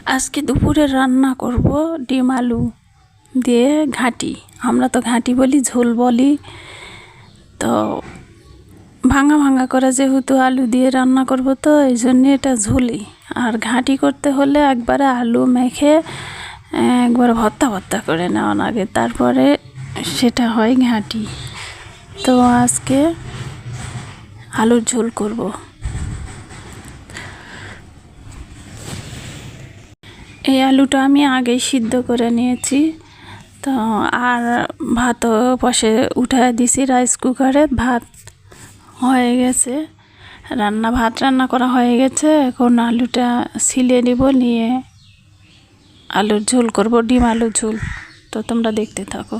আজকে দুপুরে রান্না করব ডিম আলু দিয়ে ঘাঁটি। আমরা তো ঘাঁটি বলি, ঝোল বলি। তো ভাঙা ভাঙা করে যেহেতু আলু দিয়ে রান্না করব, তো এই জন্যে এটা ঝোলি। আর ঘাঁটি করতে হলে একবারে আলু মেখে একবার ভর্তা ভর্তা করে নেওয়া লাগে, তারপরে সেটা হয় ঘাঁটি। তো আজকে আলুর ঝোল করব। এই আলুটা আমি আগেই সিদ্ধ করে নিয়েছি। তো আর ভাতও পাশে উঠায় দিছি রাইস কুকারে। ভাত হয়ে গেছে, ভাত রান্না করা হয়ে গেছে। এখন আলুটা ছিলে নিব, নিয়ে আলুর ঝোল করব, ডিম আলুর ঝোল। তো তোমরা দেখতে থাকো।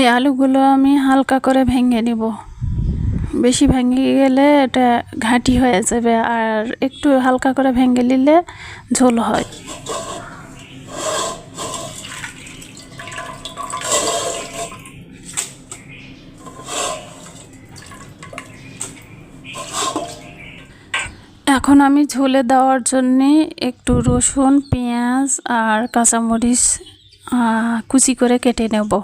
এই আলুগুলো আমি হালকা করে ভেঙে নিব। বেশি ভেঙে গেলে এটা ঘাঁটি হয়ে যাবে, আর একটু হালকা করে ভেঙে নিলে ঝোল হয়। এখন আমি ঝোলে দেওয়ার জন্যে একটু রসুন, পেঁয়াজ আর কাঁচামরিচ কুচি করে কেটে নেব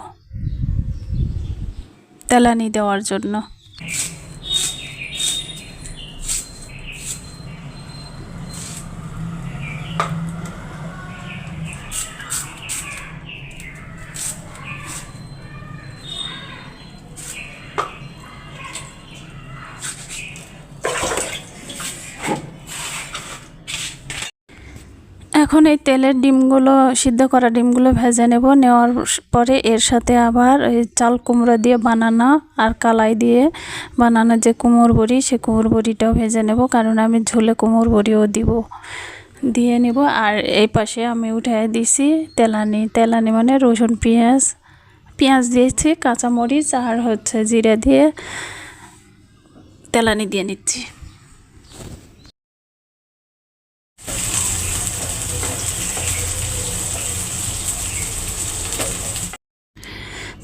তেলানি দেওয়ার জন্য। এখন এই তেলের ডিমগুলো, সিদ্ধ করা ডিমগুলো ভেজে নেব। নেওয়ার পরে এর সাথে আবার এই চাল কুমড়া দিয়ে বানানো আর কালাই দিয়ে বানানো যে কুমড় বড়ি, সে কুমড় বড়িটাও ভেজে নেব, কারণ আমি ঝোলে কুমড় বড়িও দিয়ে নেব। আর এই পাশে আমি উঠাই দিছি তেলানি মানে রসুন, পেঁয়াজ দিয়েছি, কাঁচামরিচ আর জিরা দিয়ে তেলানি দিয়ে নিচ্ছি।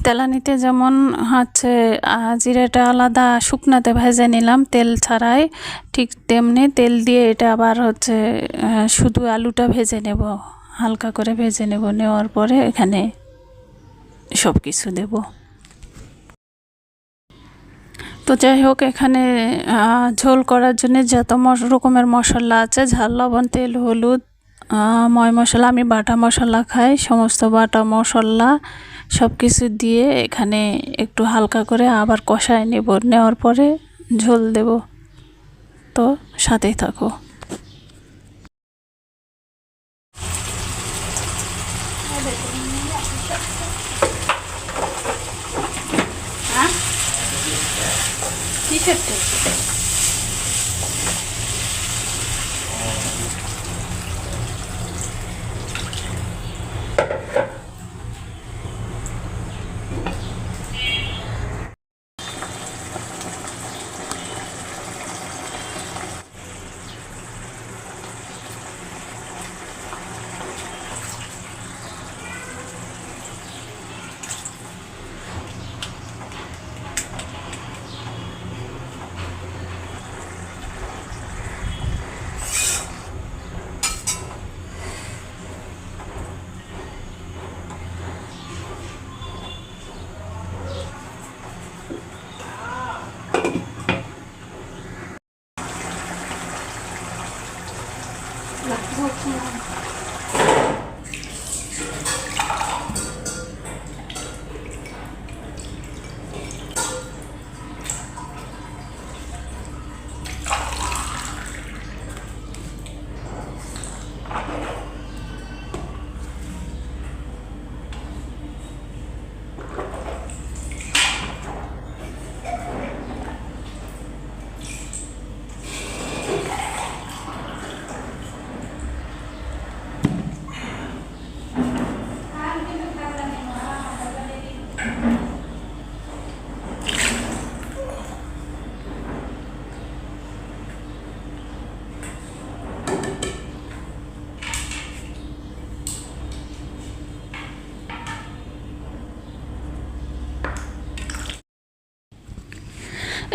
তেলানিতে যেমন জিরাটা আলাদা শুকনাতে ভেজে নিলাম তেল ছাড়াই, ঠিক তেমনি তেল দিয়ে এটা আবার শুধু আলুটা ভেজে নেব, হালকা করে ভেজে নেব। নেওয়ার পরে এখানে সব কিছু দেব। তো যাই হোক, এখানে ঝোল করার জন্য যত রকমের মশলা আছে, ঝাল, লবণ, তেল, হলুদ, ময় মশলা, আমি বাটা মশলা খাই, সমস্ত বাটা মশলা সব কিছু দিয়ে এখানে একটু হালকা করে আবার কষায় নেব। নেওয়ার পরে ঝোল দেব। তো সাথেই থাকো।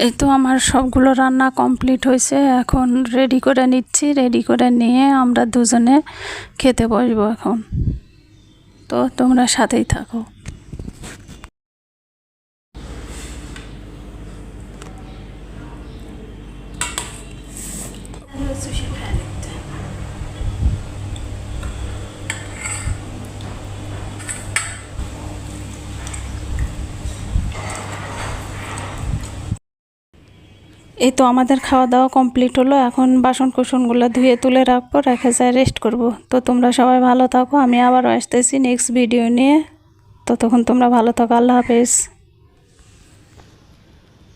এই তো আমার সবগুলো রান্না কমপ্লিট হয়েছে, এখন রেডি করে নিচ্ছি। রেডি করে নিয়ে আমরা দুজনে খেতে বসবো এখন। তো তোমরা সাথেই থাকো। এই তো আমাদের খাওয়া দাওয়া কমপ্লিট হলো, এখন বাসন কোসনগুলো ধুয়ে তুলে রাখবো, রেখে যায় রেস্ট করব। তো তোমরা সবাই ভালো থাকো, আমি আবারও আসতেছি নেক্সট ভিডিও নিয়ে। ততক্ষণ তোমরা ভালো থাকো, আল্লাহ হাফেজ।